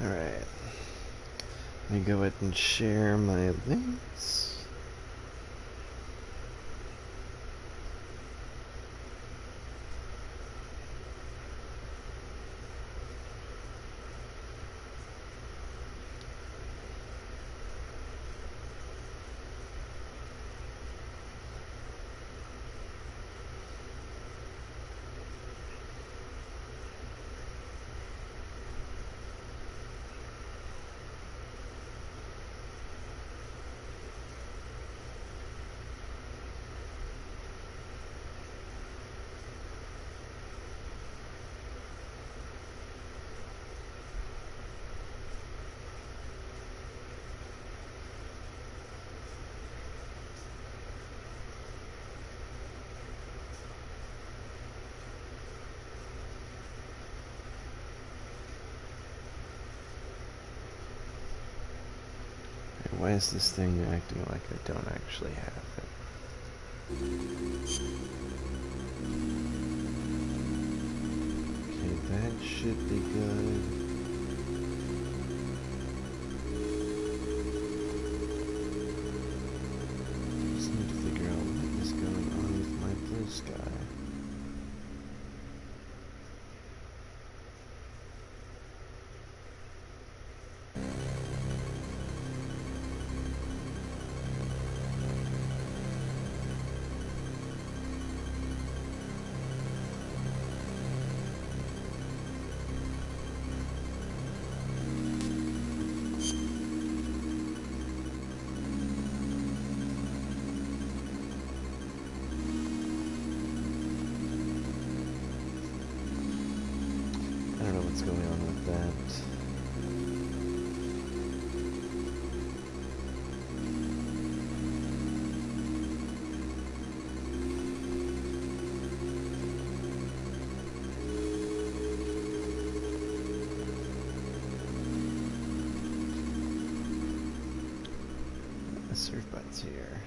Alright. Let me go ahead and share my links. Why is this thing acting like I don't actually have it? Okay, that should be good. Just need to figure out what is going on with my blue sky. I don't know what's going on with that. The search button's here.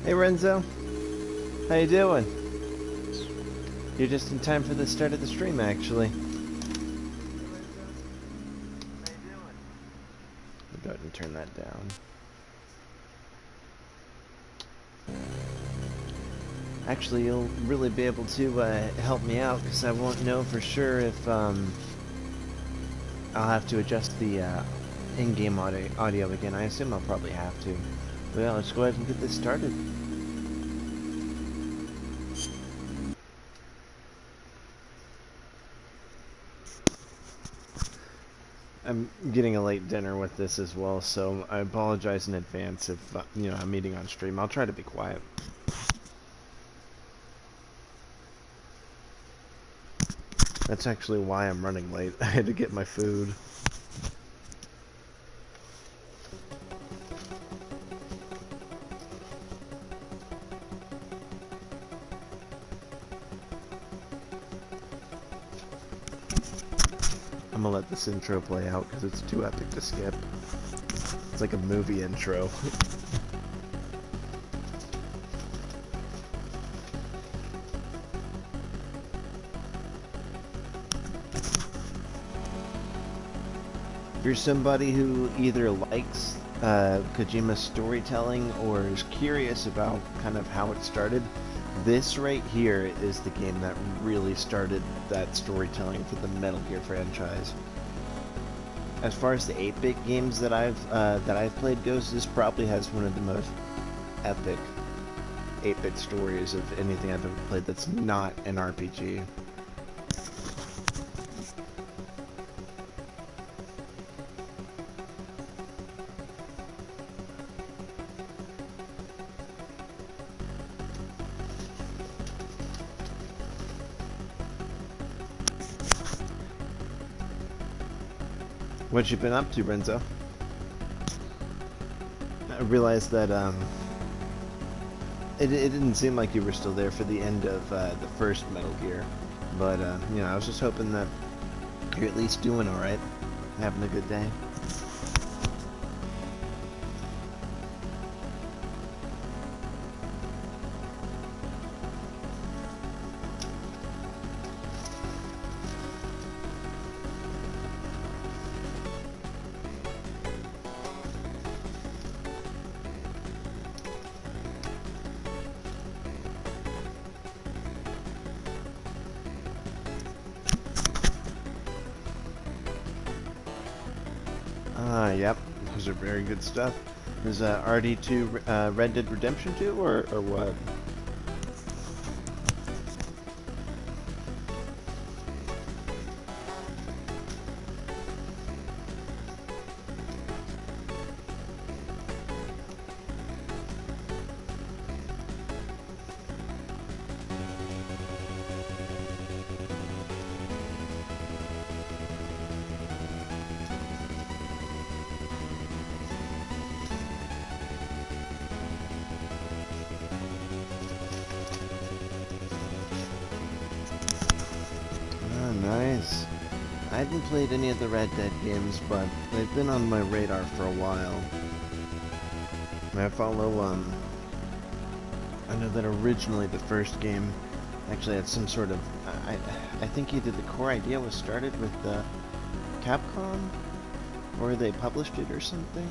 Hey Renzo, how you doing? You're just in time for the start of the stream, actually. I'll go ahead and turn that down. Actually, you'll really be able to help me out, because I won't know for sure if I'll have to adjust the in-game audio again. I assume I'll probably have to. But yeah, let's go ahead and get this started. I'm getting a late dinner with this as well, so I apologize in advance if you know, I'm eating on stream. I'll try to be quiet. That's actually why I'm running late. I had to get my food. I'm gonna let this intro play out because it's too epic to skip. It's like a movie intro. If you're somebody who either likes Kojima's storytelling or is curious about kind of how it started, this right here is the game that really started that storytelling for the Metal Gear franchise. As far as the 8-bit games that I've played goes, this probably has one of the most epic 8-bit stories of anything I've ever played that's not an RPG. What you been up to, Renzo? I realized that it didn't seem like you were still there for the end of the first Metal Gear, but you know, I was just hoping that you're at least doing all right, having a good day. Yep, those are very good stuff. Is RD2 Red Dead Redemption 2 or what? Nice. I haven't played any of the Red Dead games, but they've been on my radar for a while. I follow, I know that originally the first game actually had some sort of, I think either the core idea was started with Capcom, or they published it or something.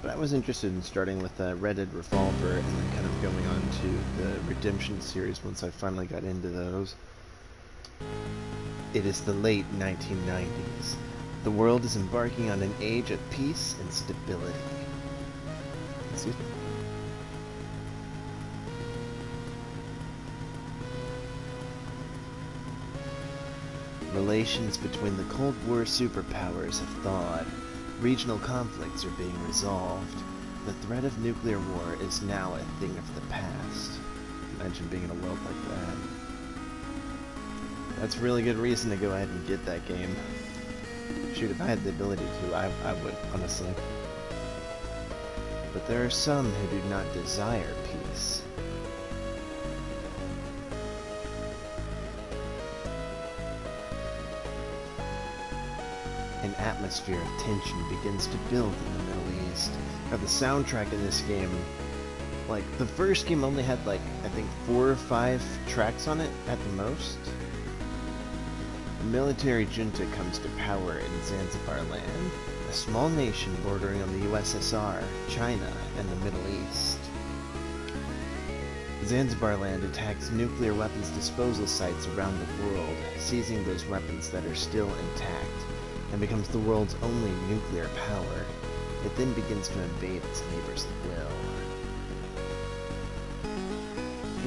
But I was interested in starting with Red Dead Revolver and then kind of going on to the Redemption series once I finally got into those. It is the late 1990s. The world is embarking on an age of peace and stability. Excuse me. Relations between the Cold War superpowers have thawed. Regional conflicts are being resolved. The threat of nuclear war is now a thing of the past. Imagine being in a world like that. That's a really good reason to go ahead and get that game. Shoot, if I had the ability to, I would, honestly. But there are some who do not desire peace. An atmosphere of tension begins to build in the Middle East. Now, the soundtrack in this game, Like, the first game only had, like, I think 4 or 5 tracks on it at the most. The military junta comes to power in Zanzibar land, a small nation bordering on the USSR, China, and the Middle East. Zanzibar land attacks nuclear weapons disposal sites around the world, seizing those weapons that are still intact, and becomes the world's only nuclear power. It then begins to invade its neighbors at will.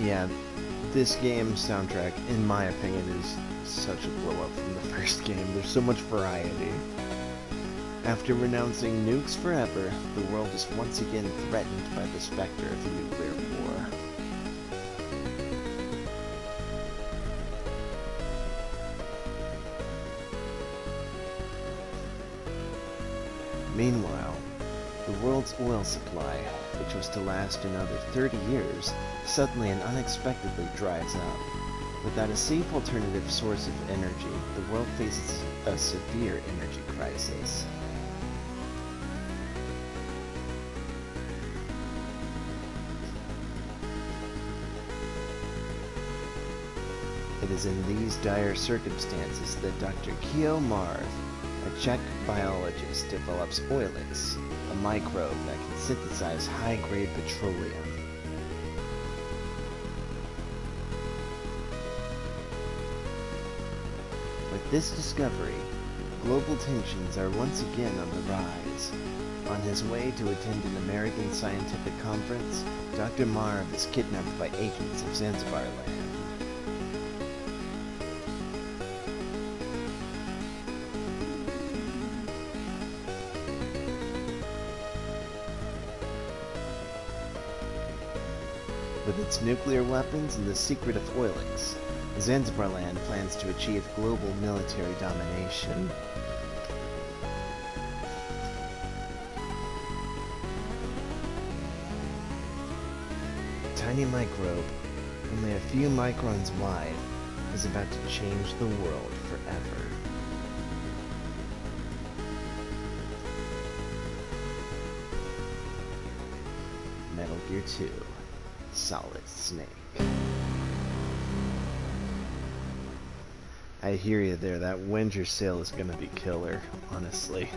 Yeah, this game's soundtrack, in my opinion, is such a blow-up from the first game. There's so much variety. After renouncing nukes forever, the world is once again threatened by the specter of nuclear war. Meanwhile, the world's oil supply, which was to last another 30 years, suddenly and unexpectedly dries up. Without a safe alternative source of energy, the world faces a severe energy crisis. It is in these dire circumstances that Dr. Keo Marv, a Czech biologist, develops Oilix, a microbe that can synthesize high-grade petroleum. With this discovery, global tensions are once again on the rise. On his way to attend an American scientific conference, Dr. Marv is kidnapped by agents of Zanzibar land. With its nuclear weapons and the secret of Oilix, Zanzibar land plans to achieve global military domination. A tiny microbe, only a few microns wide, is about to change the world forever. Metal Gear 2. Solid Snake. I hear you there, that Winter Sale is gonna be killer, honestly.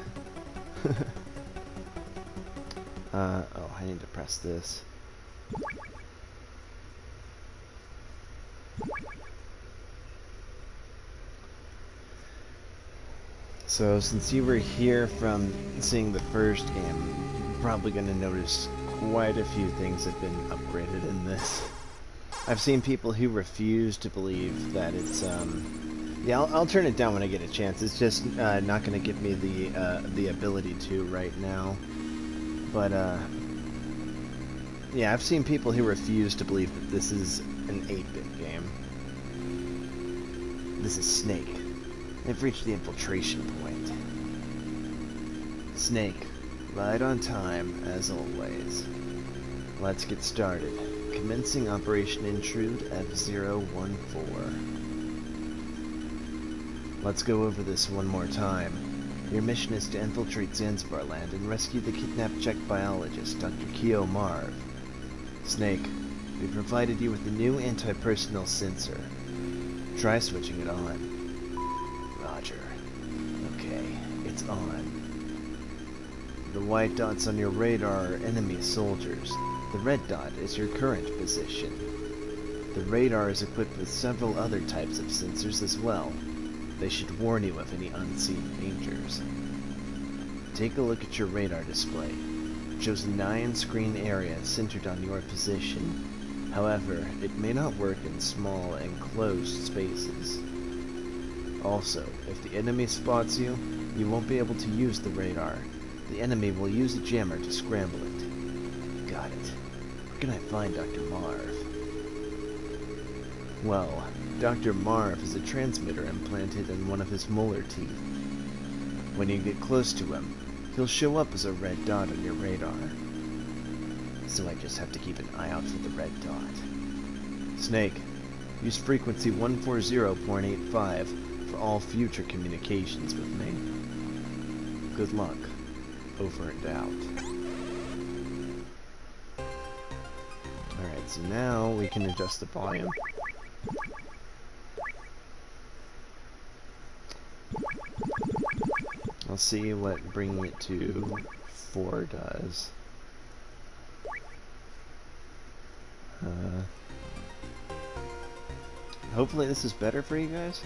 Oh, I need to press this. So, since you were here from seeing the first game, you're probably gonna notice quite a few things have been upgraded in this. I've seen people who refuse to believe that it's, yeah, I'll turn it down when I get a chance. It's just not going to give me the ability to right now. But, yeah, I've seen people who refuse to believe that this is an 8-bit game. This is Snake. They've reached the infiltration point. Snake. Right on time, as always. Let's get started. Commencing Operation Intrude F-014. Let's go over this one more time. Your mission is to infiltrate Zanzibar land and rescue the kidnapped Czech biologist, Dr. Keo Marv. Snake, we provided you with a new anti-personnel sensor. Try switching it on. Roger. Okay, it's on. The white dots on your radar are enemy soldiers. The red dot is your current position. The radar is equipped with several other types of sensors as well. They should warn you of any unseen dangers. Take a look at your radar display. It shows a 9-screen area centered on your position. However, it may not work in small, enclosed spaces. Also, if the enemy spots you, you won't be able to use the radar. The enemy will use a jammer to scramble it. Got it. Where can I find Dr. Marv? Well, Dr. Marv has a transmitter implanted in one of his molar teeth. When you get close to him, he'll show up as a red dot on your radar. So I just have to keep an eye out for the red dot. Snake, use frequency 140.85 for all future communications with me. Good luck. Over and out. So now we can adjust the volume. I'll see what bringing it to 4 does. Hopefully this is better for you guys.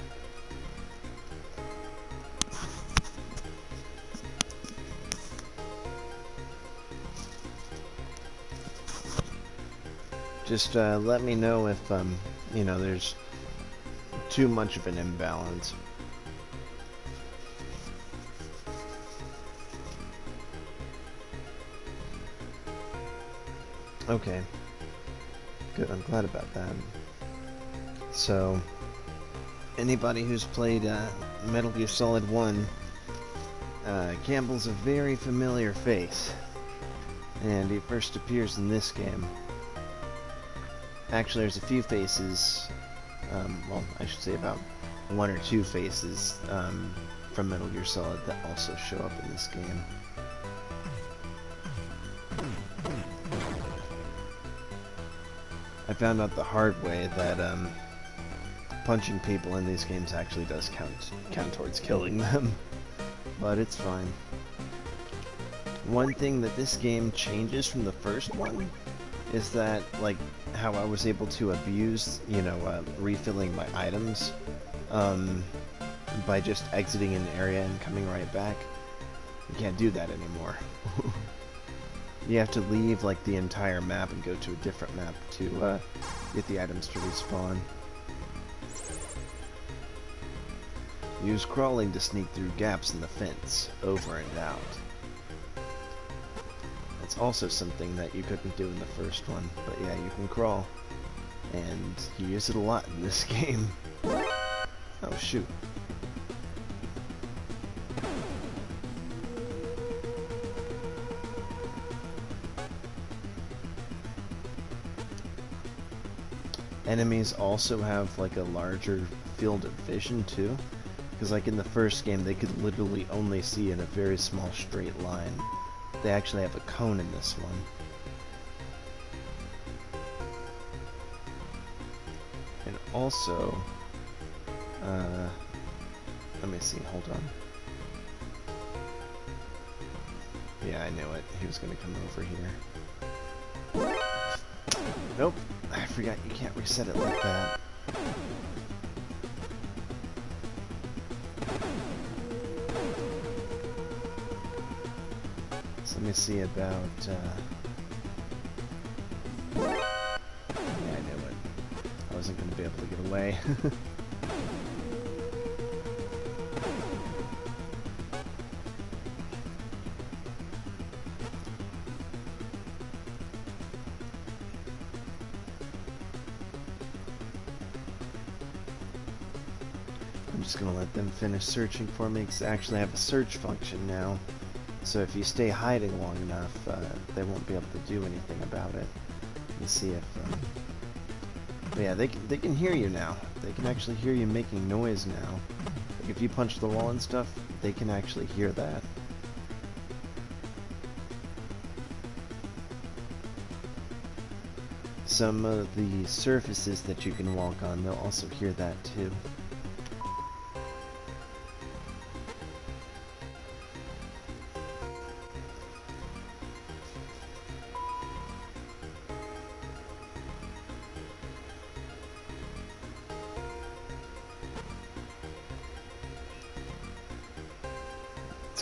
Just let me know if, you know, there's too much of an imbalance. Okay. Good, I'm glad about that. So, anybody who's played Metal Gear Solid 1, Campbell's a very familiar face. And he first appears in this game. Actually, there's a few faces, well, I should say about 1 or 2 faces from Metal Gear Solid that also show up in this game. I found out the hard way that punching people in these games actually does count towards killing them, but it's fine. One thing that this game changes from the first one is that, like, how I was able to abuse, you know, refilling my items by just exiting an area and coming right back. You can't do that anymore. You have to leave, like, the entire map and go to a different map to get the items to respawn. Use crawling to sneak through gaps in the fence, over and out. That's also something that you couldn't do in the first one, but yeah, you can crawl. And you use it a lot in this game. Oh, shoot. Enemies also have like a larger field of vision too, because like in the first game they could literally only see in a very small straight line. They actually have a cone in this one. And also, let me see, hold on. Yeah, I knew it. He was gonna come over here. Nope. I forgot you can't reset it like that. So let me see about, yeah, I knew it. I wasn't going to be able to get away. I'm just going to let them finish searching for me, because I actually have a search function now. So if you stay hiding long enough, they won't be able to do anything about it. Let me see if... but yeah, they can hear you now. They can actually hear you making noise now. Like if you punch the wall and stuff, they can actually hear that. Some of the surfaces that you can walk on, they'll also hear that too.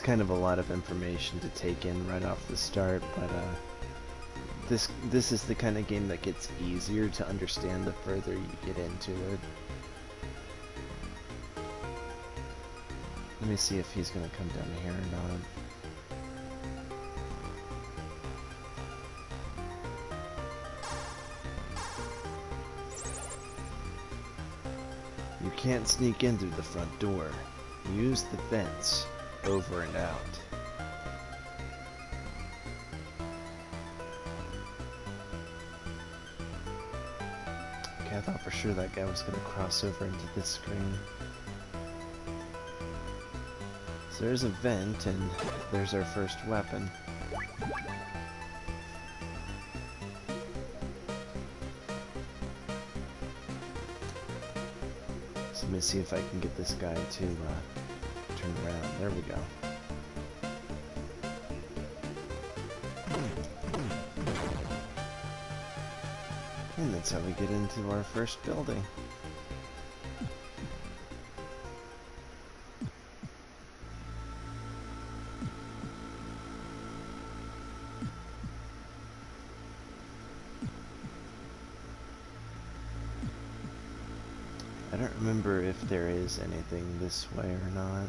Kind of a lot of information to take in right off the start, but this is the kind of game that gets easier to understand the further you get into it. Let me see if he's gonna come down here or not. You can't sneak in through the front door. Use the fence. Over and out. Okay, I thought for sure that guy was going to cross over into this screen. So there's a vent, and there's our first weapon. So let me see if I can get this guy to turn around. There we go. And that's how we get into our first building. I don't remember if there is anything this way or not.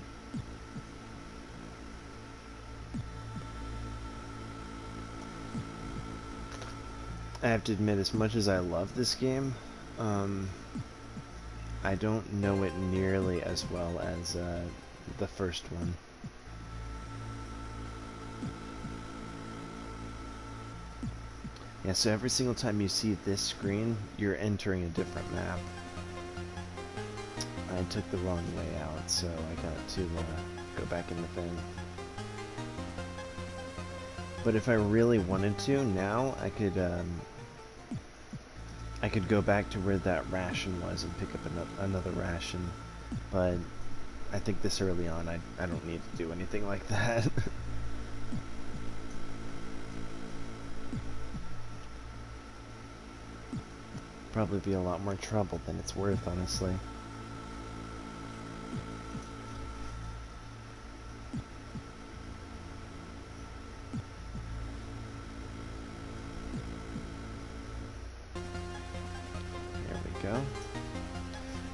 I have to admit, as much as I love this game, I don't know it nearly as well as the first one. Yeah, so every single time you see this screen, you're entering a different map. I took the wrong way out, so I got to go back in the thing. But if I really wanted to, now I could go back to where that ration was and pick up another ration. But I think this early on, I don't need to do anything like that. Probably be a lot more trouble than it's worth, honestly.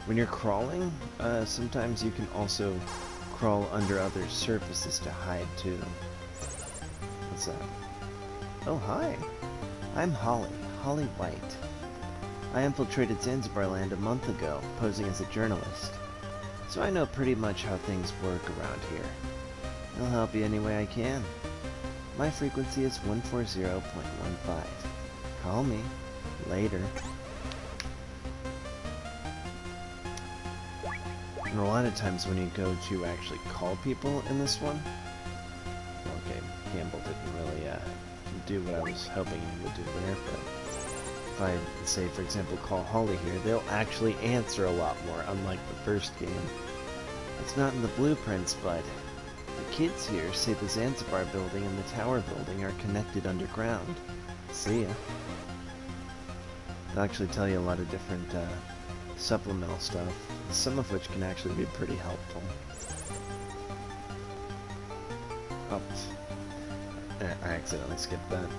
When you're crawling, sometimes you can also crawl under other surfaces to hide too. What's that? Oh, hi. I'm Holly White. I infiltrated Zanzibar land a month ago, posing as a journalist. So I know pretty much how things work around here. I'll help you any way I can. My frequency is 140.15. Call me. Later. And a lot of times when you go to actually call people in this one, okay, Campbell didn't really do what I was hoping he would do there, but if I say, for example, call Holly here, they'll actually answer a lot more, unlike the first game. It's not in the blueprints, but the kids here say the Zanzibar building and the tower building are connected underground. See ya. They'll actually tell you a lot of different supplemental stuff, some of which can actually be pretty helpful. Oh, I accidentally skipped that.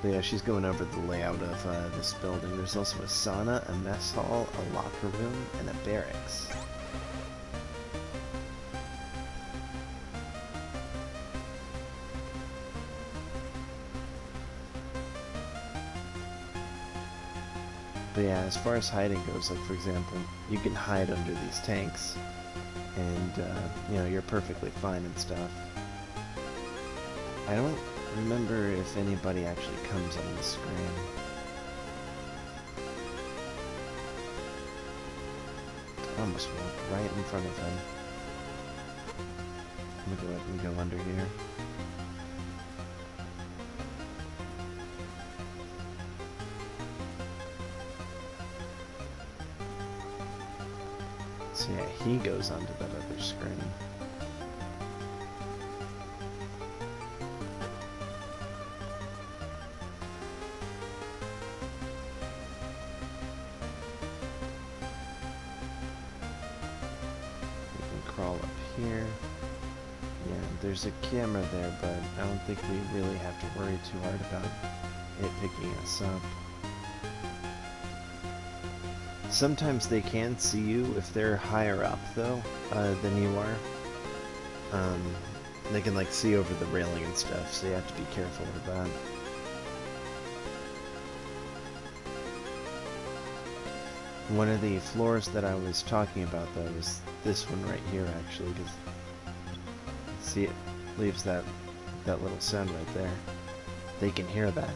But yeah, she's going over the layout of this building. There's also a sauna, a mess hall, a locker room, and a barracks. But yeah, as far as hiding goes, like for example, you can hide under these tanks, and you know, you're perfectly fine and stuff. I don't remember if anybody actually comes on the screen. I almost walked right in front of him. I'm gonna go ahead and go under here. So yeah, he goes onto that other screen. We can crawl up here. Yeah, there's a camera there, but I don't think we really have to worry too hard about it picking us up. Sometimes they can see you if they're higher up, though, than you are. They can, like, see over the railing and stuff, so you have to be careful with that. One of the floors that I was talking about, though, is this one right here, actually, because, see, it leaves that little sound right there. They can hear that.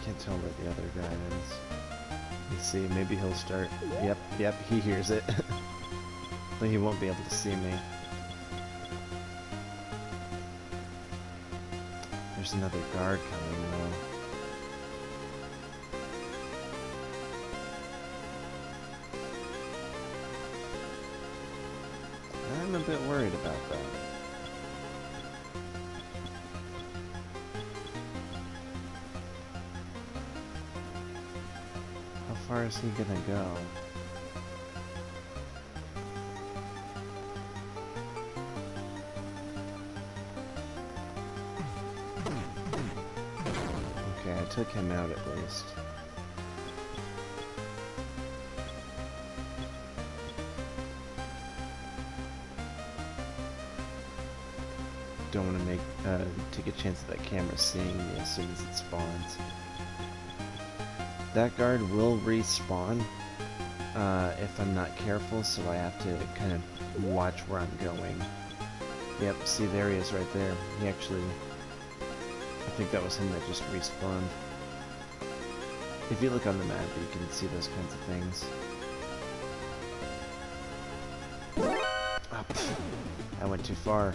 can't tell where the other guy is. You see, maybe he'll start. Yep, he hears it. But he won't be able to see me. There's another guard coming though. I'm a bit worried about that. How far is he gonna go? Okay, I took him out at least. Don't want to take a chance of that camera seeing me as soon as it spawns. That guard will respawn if I'm not careful, so I have to kind of watch where I'm going. Yep, see, there he is right there. He actually... I think that was him that just respawned. If you look on the map, you can see those kinds of things. Oh, I went too far.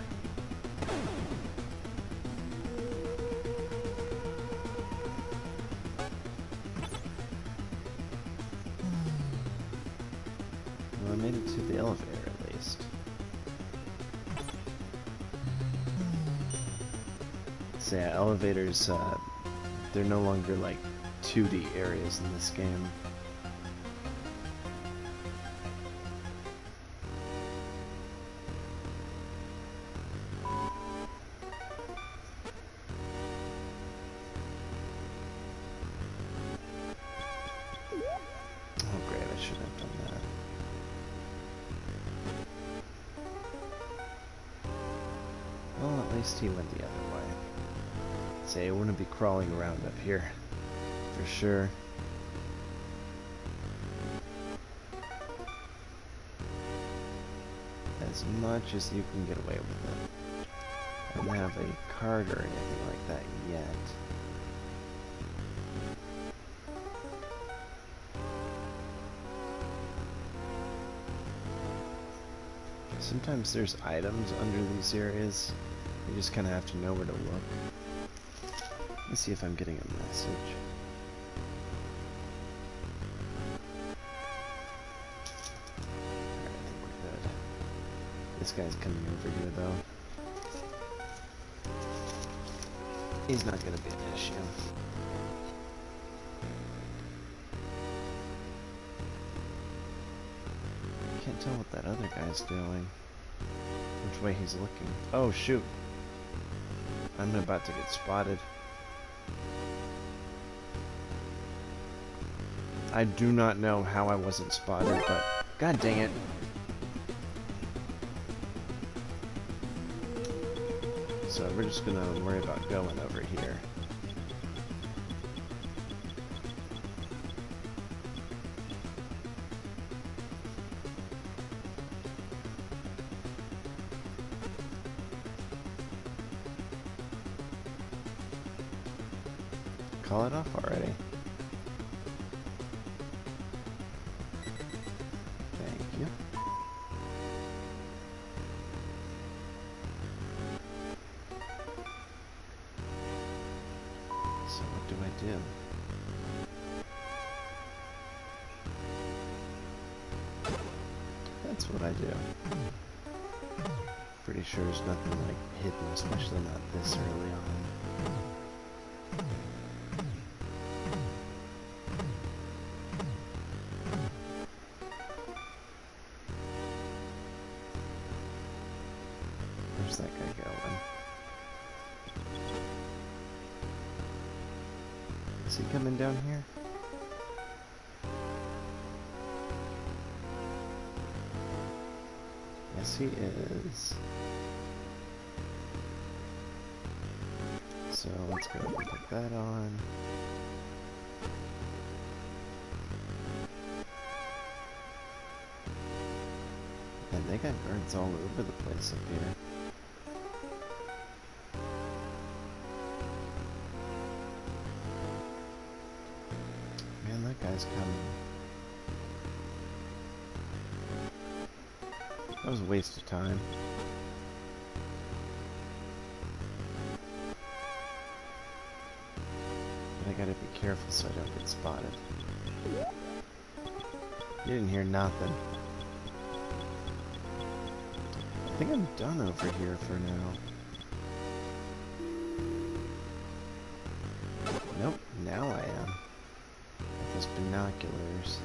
Well, I made it to the elevator at least. So yeah, elevators, they're no longer like 2D areas in this game. Oh great, I shouldn't have done that. Well, at least he went the other way. Say, I wouldn't be crawling around up here, for sure. As much as you can get away with it. I don't have a card or anything like that yet. Sometimes there's items under these areas. You just kind of have to know where to look. Let's see if I'm getting a message. Alright, I think we're good. This guy's coming over here though. He's not gonna be an issue. I can't tell what that other guy's doing. Which way he's looking. Oh shoot. I'm about to get spotted. I do not know how I wasn't spotted, but god dang it. So we're just gonna worry about going over here. Call it off already. Thank you. So what do I do? That's what I do. Pretty sure there's nothing like hidden, especially not this early on. Where's that guy going? Is he coming down here? Yes, he is. So let's go ahead and put that on. And they got birds all over the place up here. guy's coming. That was a waste of time. But I gotta be careful so I don't get spotted. You didn't hear nothing. I think I'm done over here for now. Nope, now I am. With those binoculars.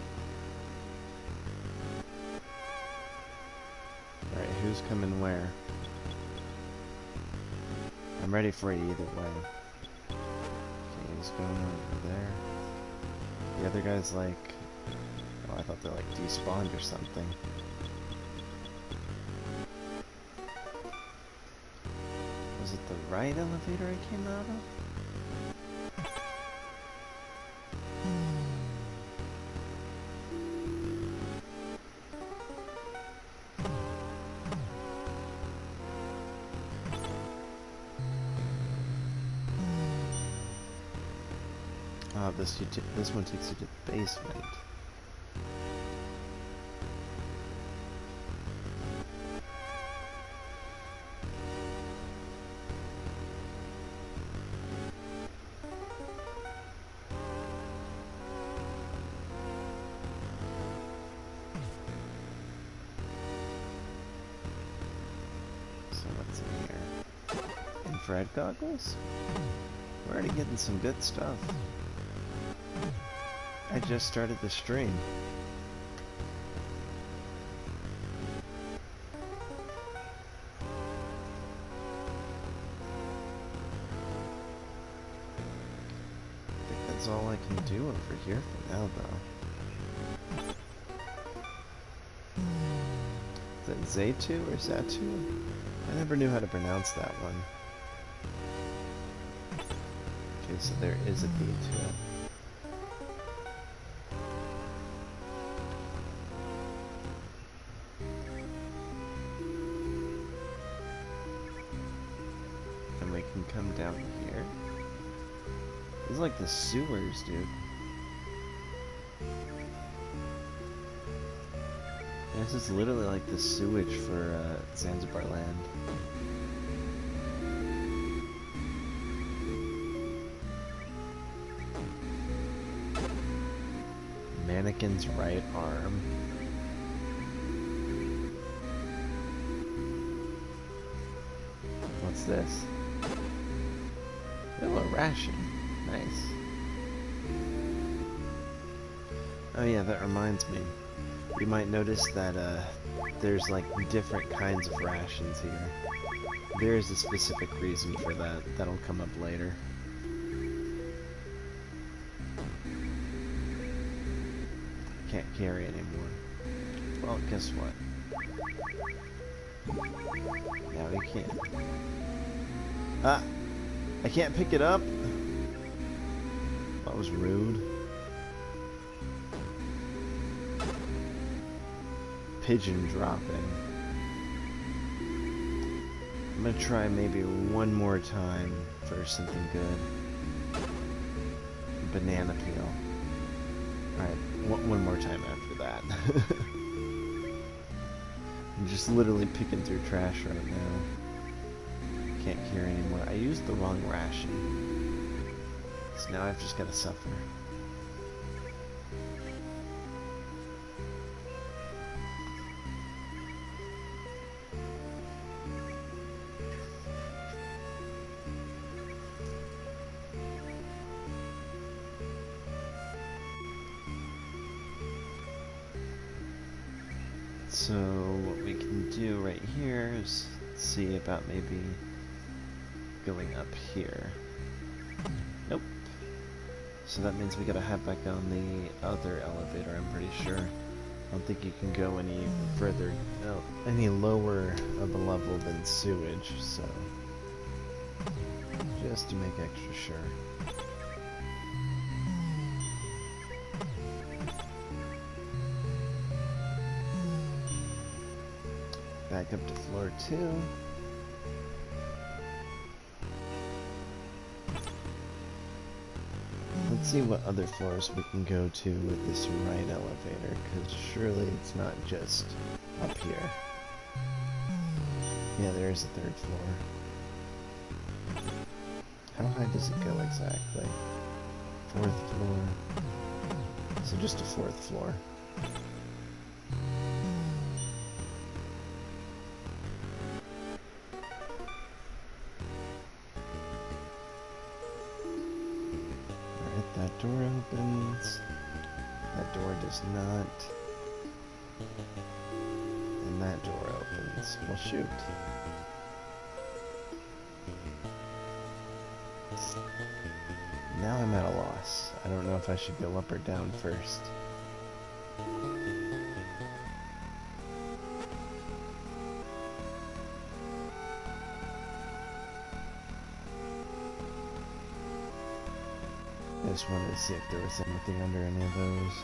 Alright, who's coming where? I'm ready for it either way. Okay, he's going over there. The other guy's like... Oh, I thought they're like despawned or something. Was it the right elevator I came out of? Oh, this one takes you to the basement. So what's in here? Infrared goggles? We're already getting some good stuff. I just started the stream. I think that's all I can do over here for now, though. Is that Zatu or Zatu? I never knew how to pronounce that one. Okay, so there is a D2. Come down here. This is like the sewers, dude. This is literally like the sewage for Zanzibar land. Mannequin's right arm. What's this? Oh, a ration. Nice. Oh yeah, that reminds me. You might notice that there's like different kinds of rations here. There is a specific reason for that. That'll come up later. Can't carry anymore. Well, guess what? Now we can. Ah! I can't pick it up? That was rude. Pigeon dropping. I'm gonna try maybe one more time for something good. Banana peel. Alright, one more time after that. I'm just literally picking through trash right now. Can't carry anymore. I used the wrong ration. So now I've just gotta suffer. So what we can do right here is see about maybe going up here. Nope. So that means we gotta head back on the other elevator, I'm pretty sure. I don't think you can go any further, no, any lower of a level than sewage, so just to make extra sure. Back up to floor 2. Let's Let's see what other floors we can go to with this right elevator, because surely it's not just up here. Yeah, there is a third floor. How high does it go exactly? Fourth floor. So just a fourth floor. Alright, that door opens. That door does not. And that door opens. Well, shoot. Now I'm at a loss. I don't know if I should go up or down first. I just wanted to see if there was anything under any of those.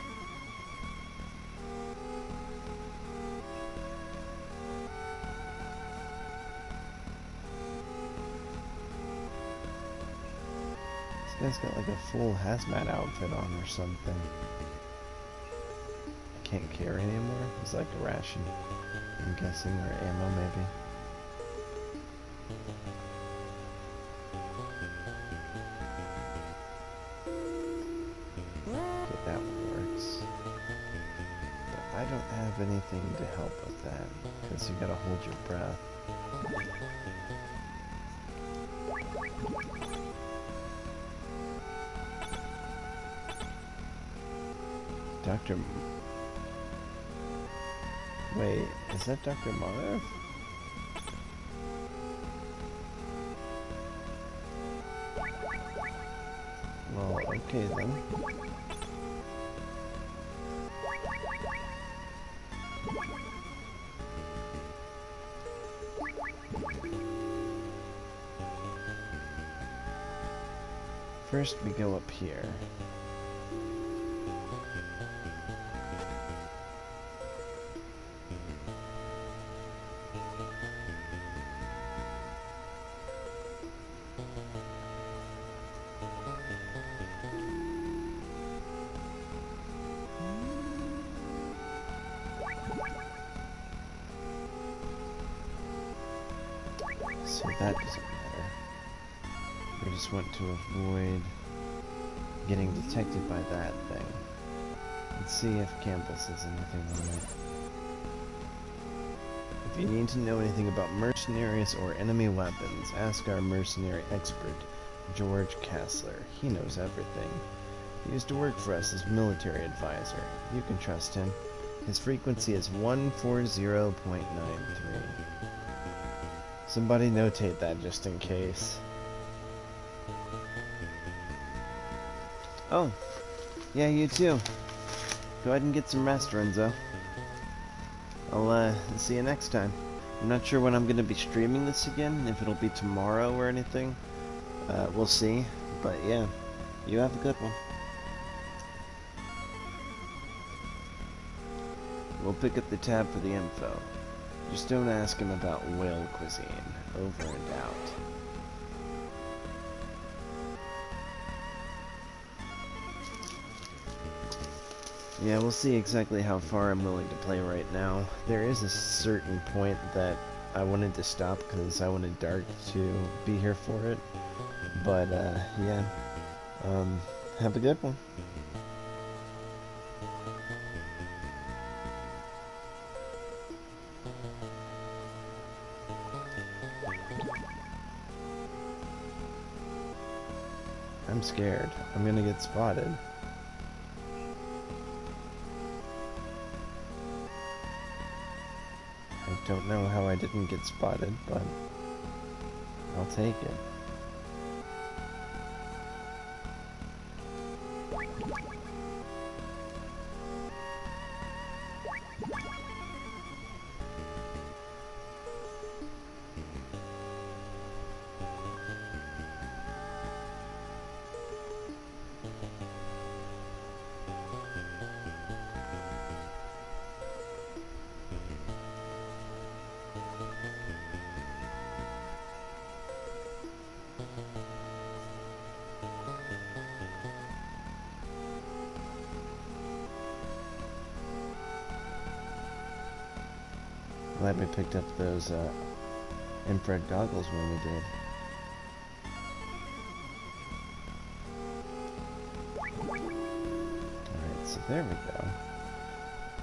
This guy's got like a full hazmat outfit on or something. I can't carry anymore. It's like a ration, I'm guessing, or ammo maybe. Okay, that one works. But I don't have anything to help with that, because you gotta hold your breath. Dr. Wait, is that Dr. Marv? Well, okay then. First we go up here. So that doesn't matter. We just want to avoid getting detected by that thing. Let's see if Campbell says anything on it. If you need to know anything about mercenaries or enemy weapons, ask our mercenary expert, George Kassler. He knows everything. He used to work for us as military advisor. You can trust him. His frequency is 140.93. Somebody notate that just in case. Oh, yeah, you too. Go ahead and get some rest, Renzo. I'll see you next time. I'm not sure when I'm going to be streaming this again, if it'll be tomorrow or anything. We'll see. But yeah, you have a good one. We'll pick up the tab for the info. Just don't ask him about whale cuisine. Over and out. Yeah, we'll see exactly how far I'm willing to play right now. There is a certain point that I wanted to stop because I wanted Dark to be here for it. But, yeah. Have a good one. I'm scared. I'm gonna get spotted. I don't know how I didn't get spotted, but I'll take it. Glad we picked up those infrared goggles when we did. Alright, so there we go.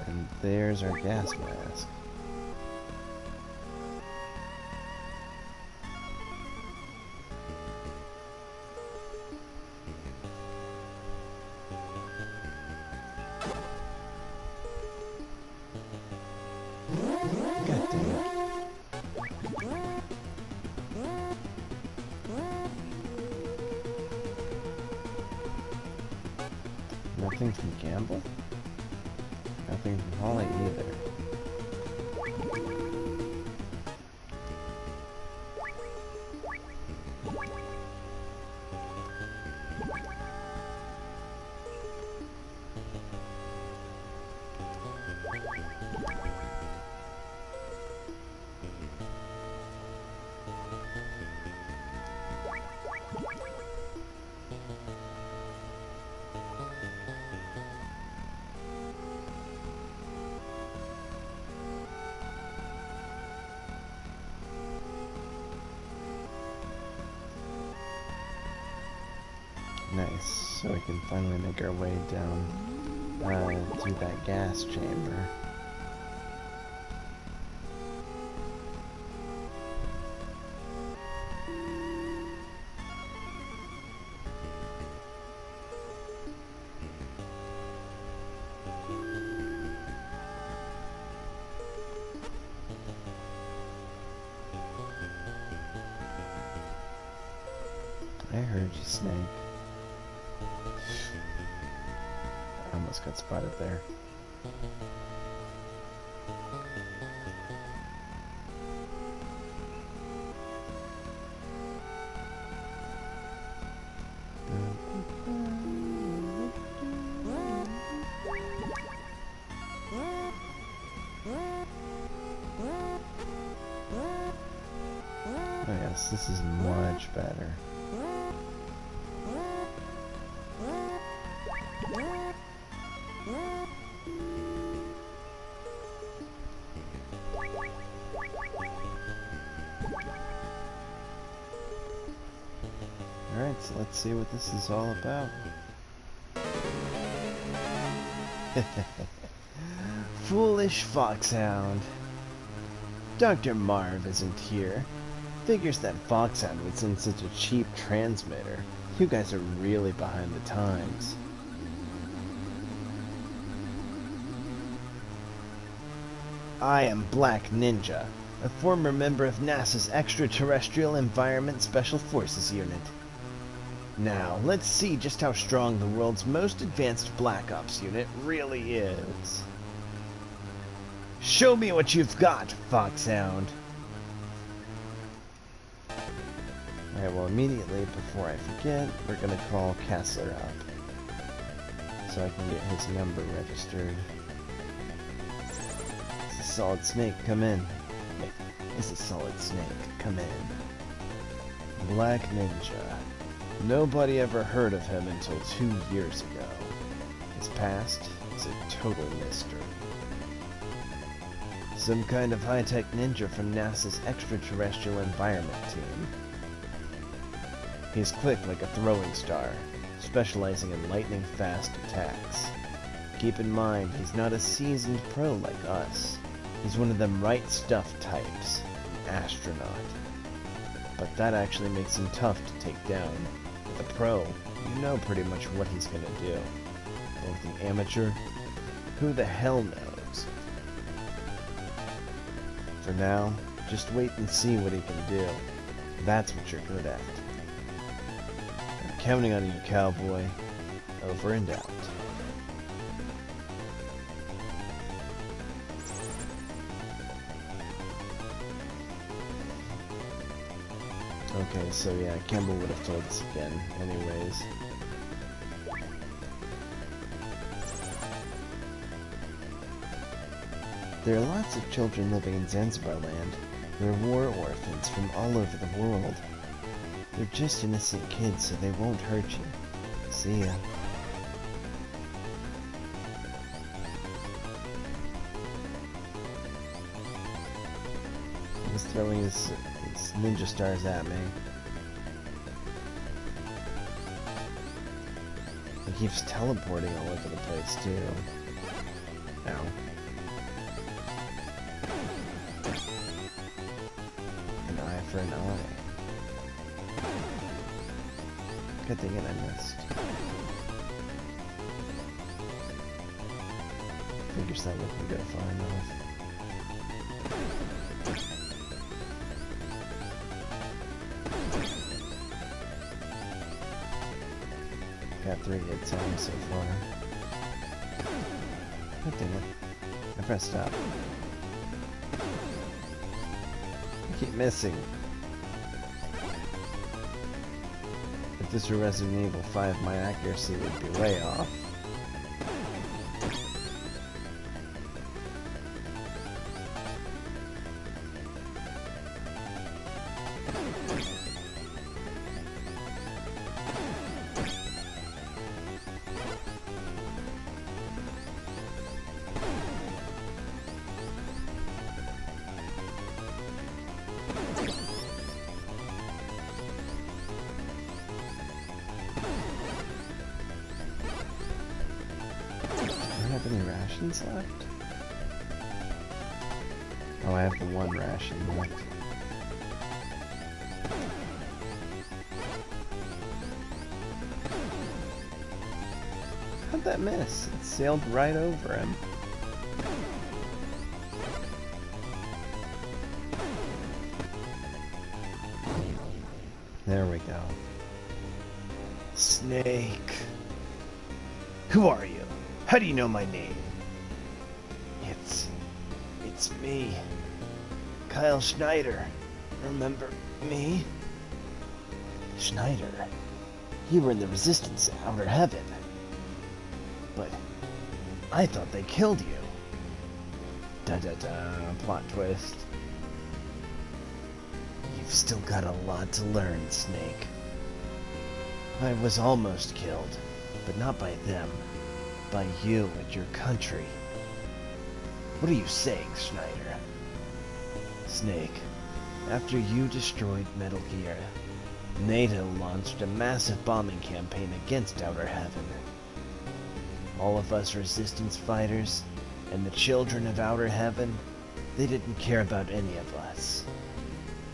And there's our gas mask. God damn it. Nothing from Gamble? Nothing from Holly either. Nice, so we can finally make our way down to that gas chamber. I heard you, Snake. I almost got spotted there. Oh yes, this is much better. Alright, so let's see what this is all about. Foolish Foxhound. Dr. Marv isn't here. Figures that Foxhound would send such a cheap transmitter. You guys are really behind the times. I am Black Ninja, a former member of NASA's Extraterrestrial Environment Special Forces Unit. Now, let's see just how strong the world's most advanced Black Ops unit really is. Show me what you've got, Foxhound. Alright, well, immediately before I forget, we're gonna call Kessler up so I can get his number registered. This is Solid Snake, come in. This is Solid Snake, come in. Black Ninja. Nobody ever heard of him until 2 years ago. His past is a total mystery. Some kind of high-tech ninja from NASA's Extraterrestrial Environment team. He's quick like a throwing star, specializing in lightning-fast attacks. Keep in mind, he's not a seasoned pro like us. He's one of them right stuff types, an astronaut. But that actually makes him tough to take down. With a pro, you know pretty much what he's gonna do. But with an amateur, who the hell knows? For now, just wait and see what he can do. That's what you're good at. I'm counting on you, cowboy. Over and out. Okay, so yeah, Campbell would have told us again, anyways. There are lots of children living in Zanzibar land. They're war orphans from all over the world. They're just innocent kids, so they won't hurt you. See ya. throwing his ninja stars at me. He keeps teleporting all over the place, too. Ow. An eye for an eye. Good thing that I missed. Figure's not looking good far enough. Got 3 hits on him so far. God dang it. I pressed up. I keep missing. If this were Resident Evil 5, my accuracy would be way off. Any rations left? Oh, I have the 1 ration left. How'd that miss? It sailed right over him. There we go. Snake. Who are you? How do you know my name? It's me. Kyle Schneider. Remember me? Schneider? You were in the Resistance at Outer Heaven. But I thought they killed you. Da-da-da, plot twist. You've still got a lot to learn, Snake. I was almost killed, but not by them. By you and your country. What are you saying, Schneider? Snake, after you destroyed Metal Gear, NATO launched a massive bombing campaign against Outer Heaven. All of us Resistance fighters, and the children of Outer Heaven, they didn't care about any of us.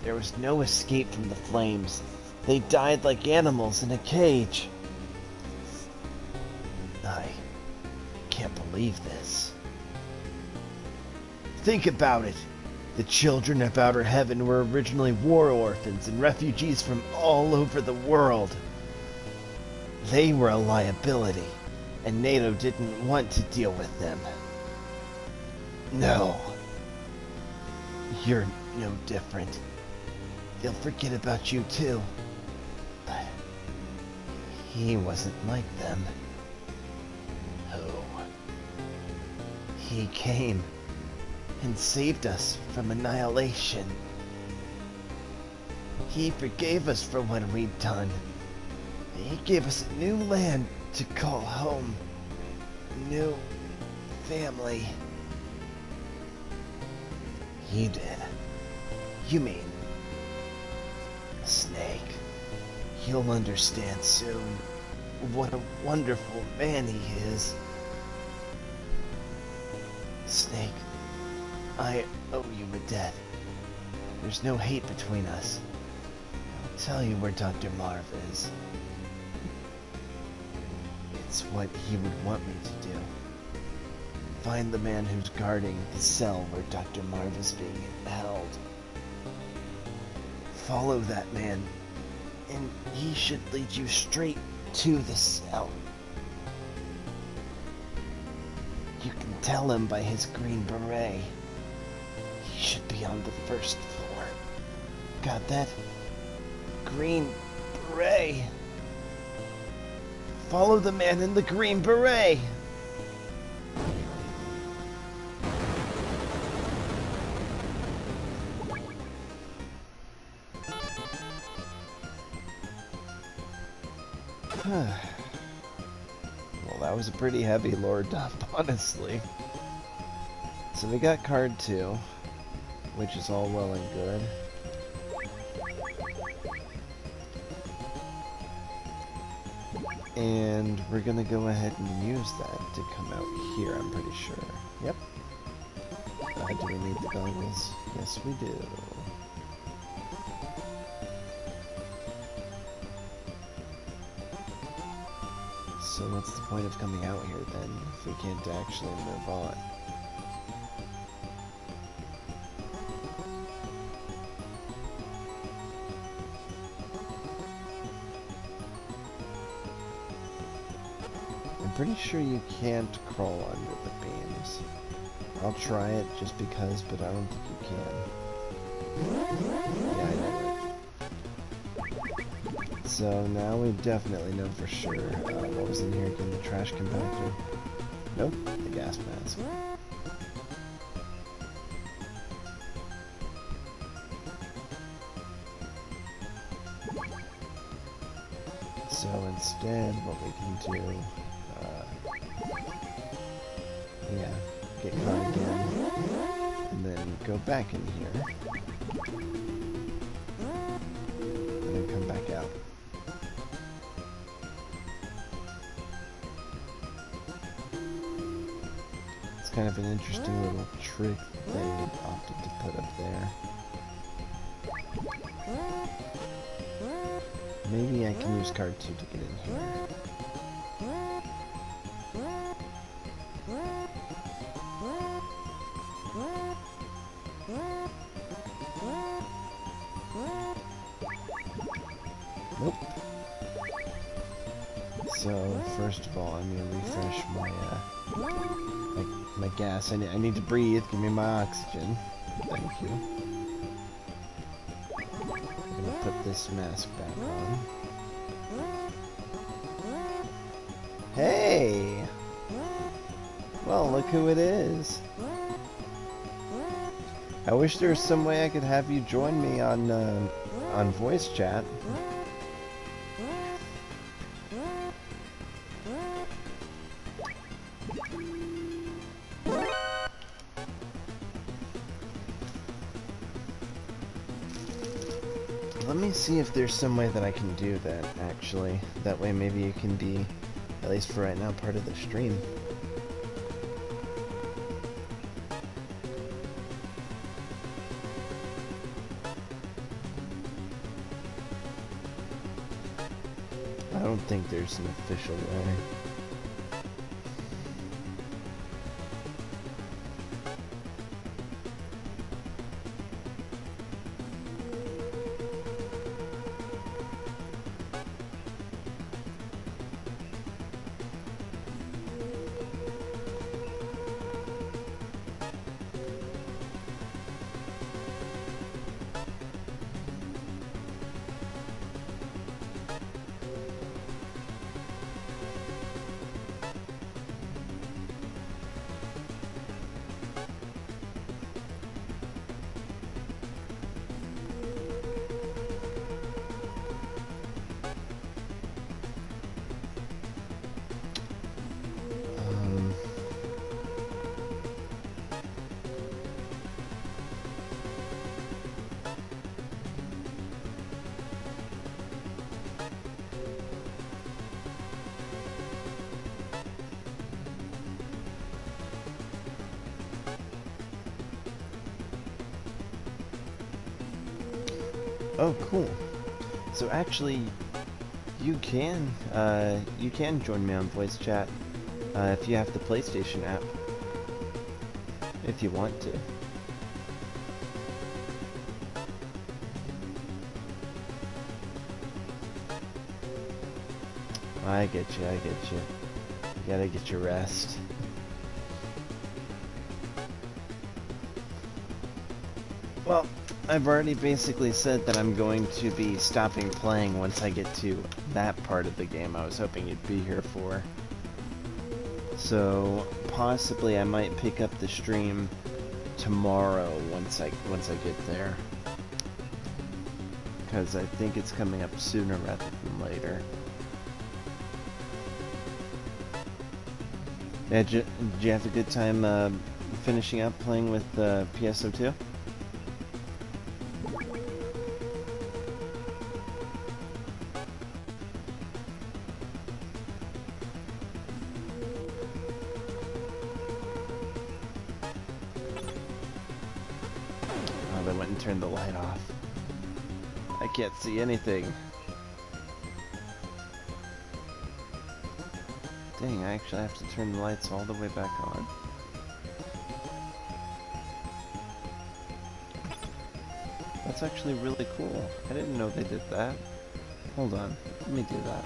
There was no escape from the flames. They died like animals in a cage. I can't believe this. Think about it. The children of Outer Heaven were originally war orphans and refugees from all over the world. They were a liability, and NATO didn't want to deal with them. No. You're no different. They'll forget about you too. But he wasn't like them. He came and saved us from annihilation. He forgave us for what we'd done. He gave us a new land to call home. A new family. He did. You mean Snake? You'll understand soon what a wonderful man he is. Snake, I owe you a debt. There's no hate between us. I'll tell you where Dr. Marv is. It's what he would want me to do. Find the man who's guarding the cell where Dr. Marv is being held. Follow that man, and he should lead you straight to the cell. You can tell him by his green beret. He should be on the first floor. Got that? Green beret. Follow the man in the green beret. Well, that was a pretty heavy lore dump, honestly. So we got card 2. which is all well and good. And we're gonna go ahead and use that to come out here, I'm pretty sure. Yep. Do we need the goggles? Yes, we do. So what's the point of coming out here then, if we can't actually move on? I'm pretty sure you can't crawl under the beams. I'll try it just because, but I don't think you can. Yeah, I know it. So now we definitely know for sure what was in here again, the trash compactor. Nope, the gas mask. So instead, what we can do, yeah, get caught again, and then go back in here, and then come back out. It's kind of an interesting little trick they opted to put up there. Maybe I can use card 2 to get in here. Nope. So, first of all, I'm gonna refresh my gas. I need to breathe. Give me my oxygen. Thank you. I'm gonna put this mask back on. Hey! Well, look who it is. I wish there was some way I could have you join me on voice chat. Let me see if there's some way that I can do that, actually. That way maybe you can be, at least for right now, part of the stream. I don't think there's an official way. Oh, cool. So actually, you can join me on voice chat if you have the PlayStation app, if you want to. I get you, I get you. You gotta get your rest. Well, I've already basically said that I'm going to be stopping playing once I get to that part of the game I was hoping you'd be here for. So possibly I might pick up the stream tomorrow once I get there, because I think it's coming up sooner rather than later. Yeah, did you have a good time finishing up playing with PSO2? went and turned the light off. I can't see anything. Dang, I actually have to turn the lights all the way back on. That's actually really cool. I didn't know they did that. Hold on, let me do that.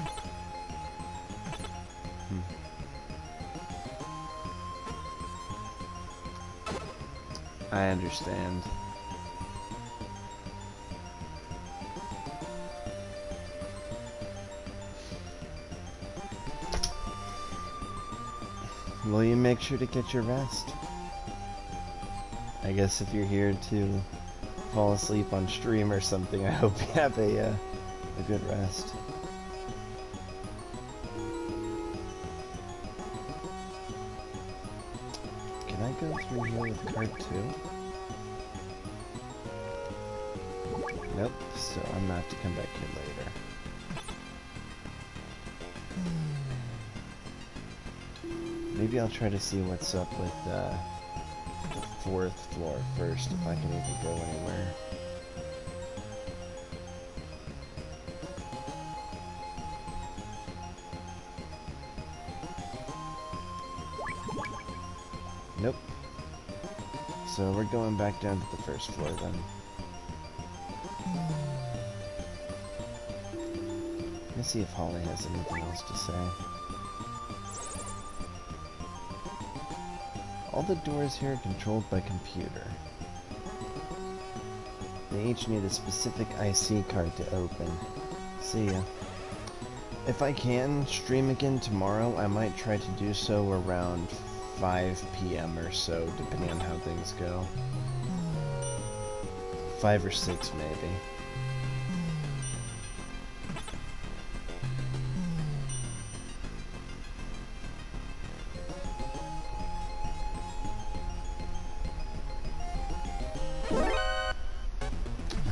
I understand. Well, you make sure to get your rest. I guess if you're here to fall asleep on stream or something, I hope you have a good rest. Can I go through here with card 2? Nope, so I'm gonna have to come back here later. Maybe I'll try to see what's up with the 4th floor first, if I can even go anywhere. Nope. So we're going back down to the 1st floor then. Let me see if Holly has anything else to say. All the doors here are controlled by computer. They each need a specific IC card to open. See ya. If I can stream again tomorrow, I might try to do so around 5 p.m. or so, depending on how things go. 5 or 6 maybe.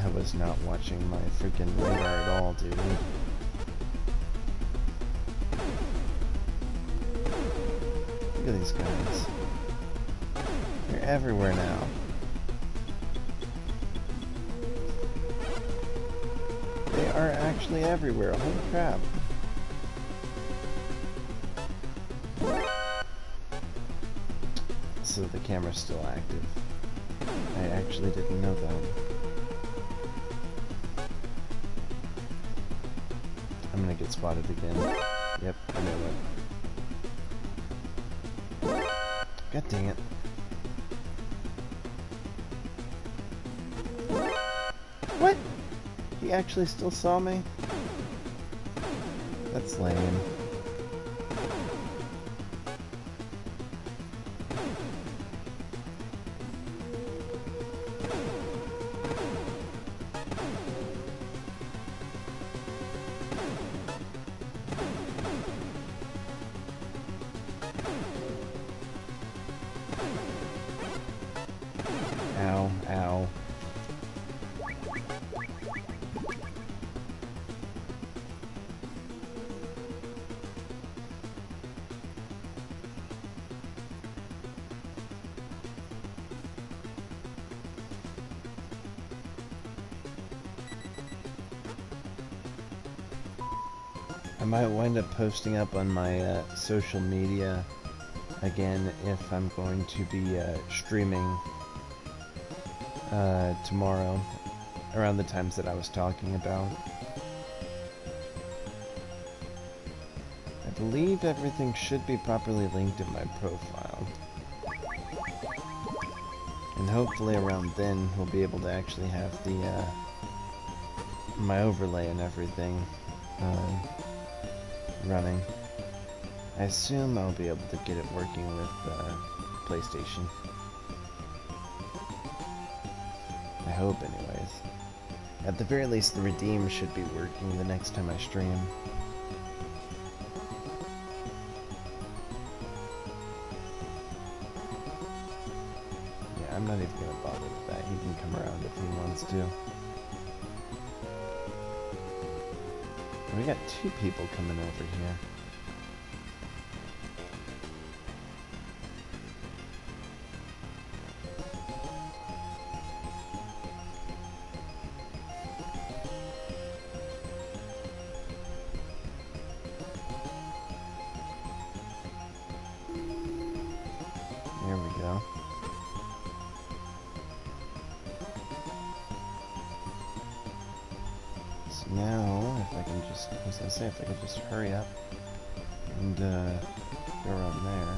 I was not watching my freaking radar at all, dude. Look at these guys. They're everywhere now. They are actually everywhere. Holy crap. So the camera's still active. I actually didn't know that. I'm gonna get spotted again. Yep, I know it. God dang it. What? He actually still saw me? That's lame. Ow, ow. I might wind up posting up on my social media again if I'm going to be streaming tomorrow around the times that I was talking about. I believe everything should be properly linked in my profile. And hopefully around then we'll be able to actually have the my overlay and everything running. I assume I'll be able to get it working with PlayStation. I hope anyways. At the very least, the redeem should be working the next time I stream. Yeah, I'm not even gonna bother with that. He can come around if he wants to. We got 2 people coming over here. gonna say, if I could just hurry up and go around there.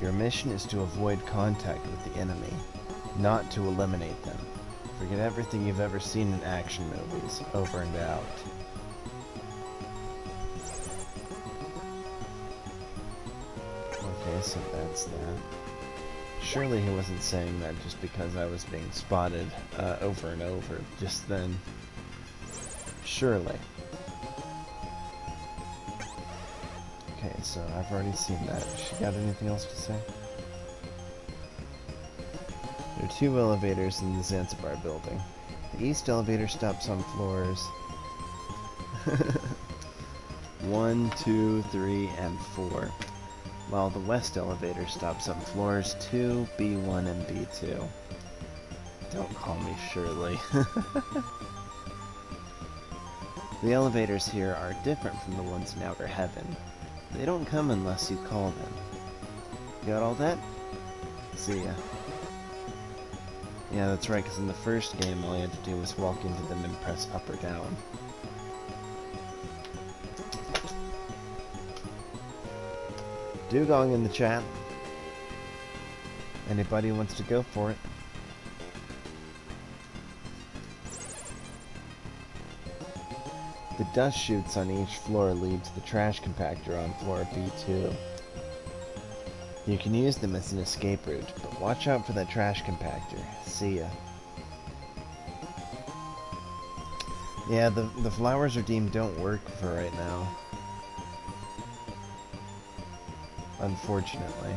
Your mission is to avoid contact with the enemy, not to eliminate them. Forget everything you've ever seen in action movies. Over and out. Okay, so that's that. Surely he wasn't saying that just because I was being spotted over and over just then. Surely. Okay, so I've already seen that. Has she got anything else to say? There are 2 elevators in the Zanzibar building. The east elevator stops on floors 1, 2, 3, and 4, while the west elevator stops on floors 2, B1, and B2. Don't call me Shirley. The elevators here are different from the ones in Outer Heaven. They don't come unless you call them. Got all that? See ya. Yeah, that's right, because in the first game, all you had to do was walk into them and press up or down. Dugong in the chat. Anybody wants to go for it? The dust chutes on each floor lead to the trash compactor on floor B2. You can use them as an escape route, but watch out for that trash compactor. See ya. Yeah, the flowers redeemed don't work for right now. Unfortunately.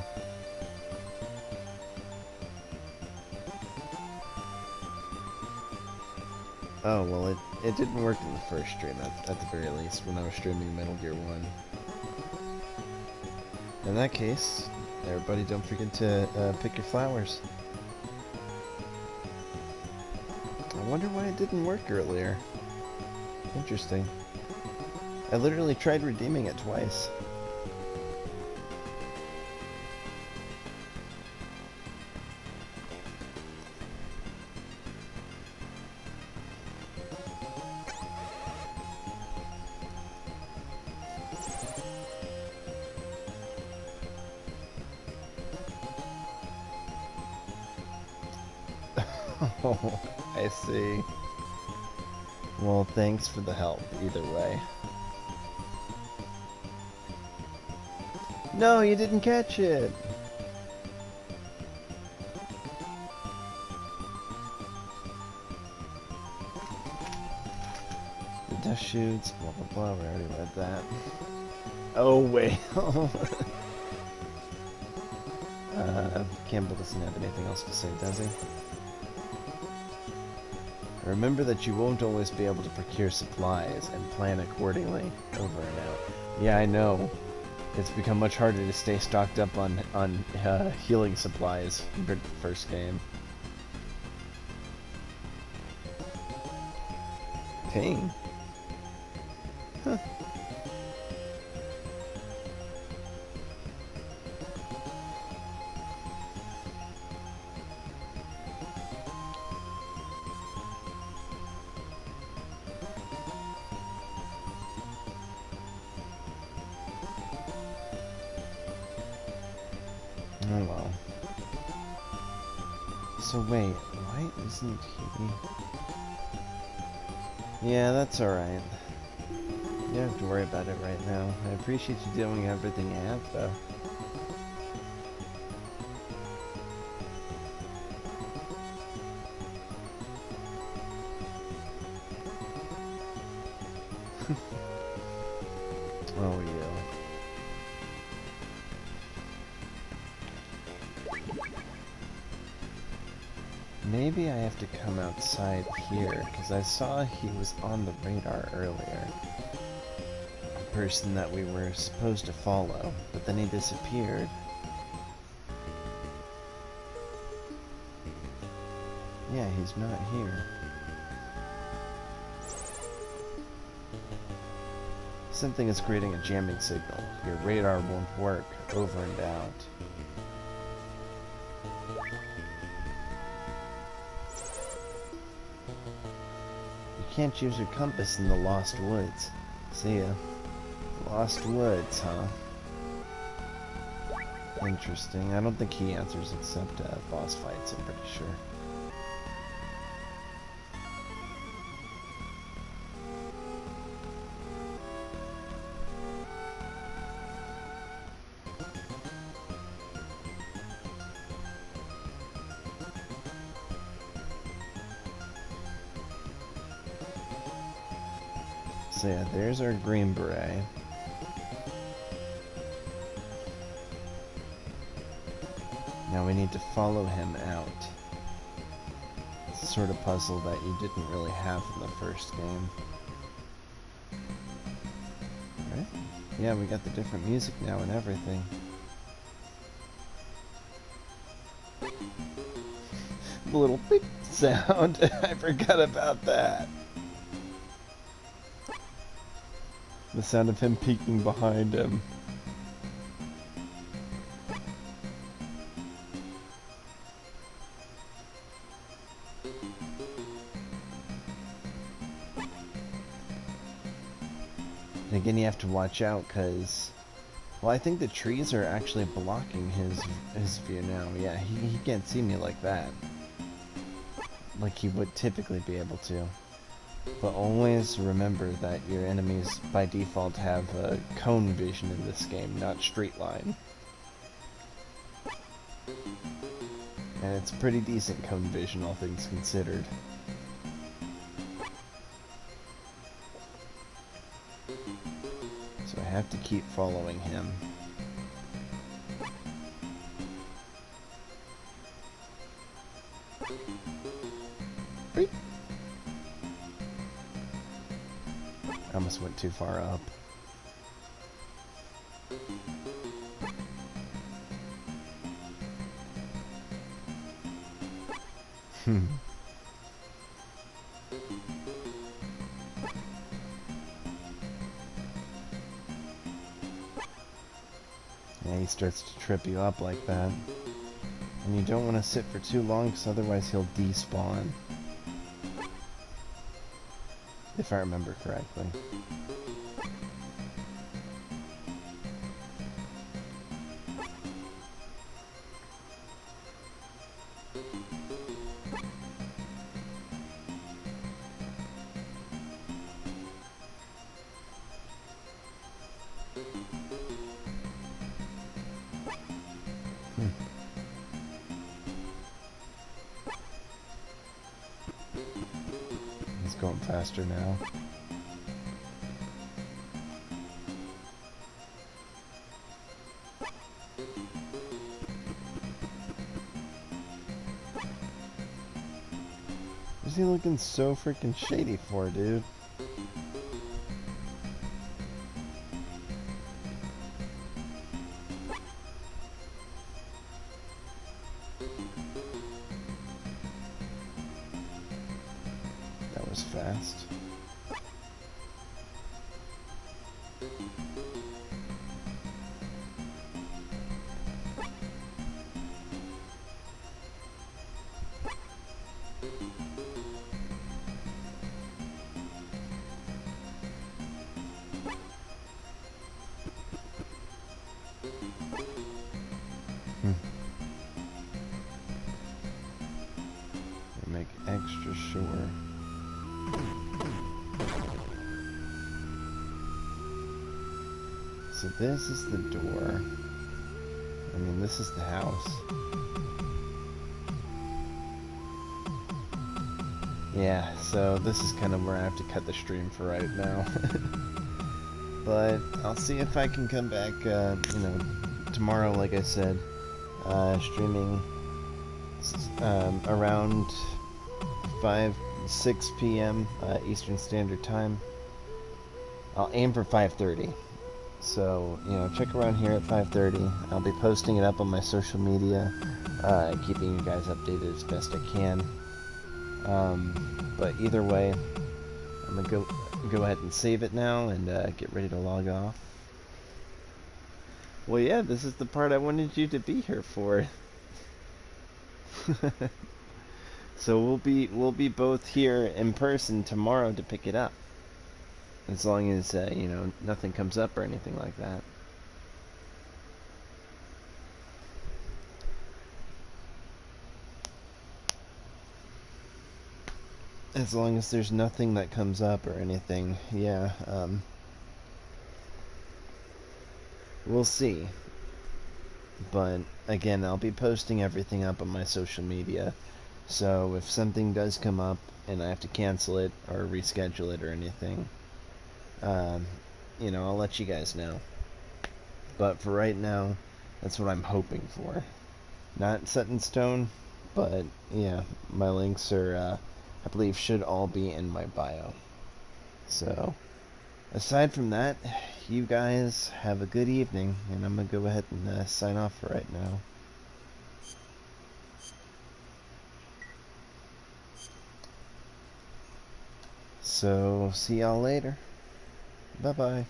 Oh, well, it didn't work in the first stream, at the very least, when I was streaming Metal Gear 1. In that case, everybody don't forget to pick your flowers. I wonder why it didn't work earlier. Interesting. I literally tried redeeming it twice. Oh, I see. Well, thanks for the help, either way. No, you didn't catch it! The dust shoots, blah blah blah, we already read that. Oh, wait. Campbell doesn't have anything else to say, does he? Remember that you won't always be able to procure supplies and plan accordingly. Over and out. Yeah, I know. It's become much harder to stay stocked up on healing supplies compared to the first game. Ping? Huh. Oh well. So wait, why isn't he... Yeah, that's alright. You don't have to worry about it right now. I appreciate you doing everything you have, though. Oh, yeah. Maybe I have to come outside here, because I saw he was on the radar earlier. The person that we were supposed to follow, but then he disappeared. Yeah, he's not here. Something is creating a jamming signal. Your radar won't work. Over and out. can't use your compass in the Lost Woods. See ya. Lost Woods, huh? Interesting. I don't think he answers except boss fights, I'm pretty sure. So yeah, there's our Green Beret. Now we need to follow him out. It's the sort of puzzle that you didn't really have in the first game. Right? Yeah, we got the different music now and everything. The little beep sound. I forgot about that. The sound of him peeking behind him. And again, you have to watch out because, well, I think the trees are actually blocking his view now. Yeah, he can't see me like that, like he would typically be able to. But always remember that your enemies by default have cone vision in this game, not straight line. And it's pretty decent cone vision, all things considered. So I have to keep following him. Beep. I almost went too far up. Yeah, he starts to trip you up like that. And you don't want to sit for too long, because otherwise he'll despawn. If I remember correctly. He's going faster now. What's he looking so freaking shady for, dude? That was fast. Make extra sure. So this is the door. I mean, this is the house. Yeah, so this is kind of where I have to cut the stream for right now. But I'll see if I can come back, you know, tomorrow, like I said, streaming around 6 p.m. Eastern Standard Time. I'll aim for 5:30. So, you know, check around here at 5:30. I'll be posting it up on my social media, keeping you guys updated as best I can. But either way, I'm gonna go ahead and save it now and get ready to log off. Well, yeah, this is the part I wanted you to be here for. So we'll be both here in person tomorrow to pick it up. As long as nothing comes up or anything like that. As long as there's nothing that comes up or anything, yeah. We'll see. But again, I'll be posting everything up on my social media. So if something does come up and I have to cancel it or reschedule it or anything, um, I'll let you guys know. But for right now, that's what I'm hoping for. Not set in stone, but yeah, my links are, I believe, should all be in my bio. So, aside from that, you guys have a good evening, and I'm gonna go ahead and sign off for right now. So, see y'all later. Bye bye.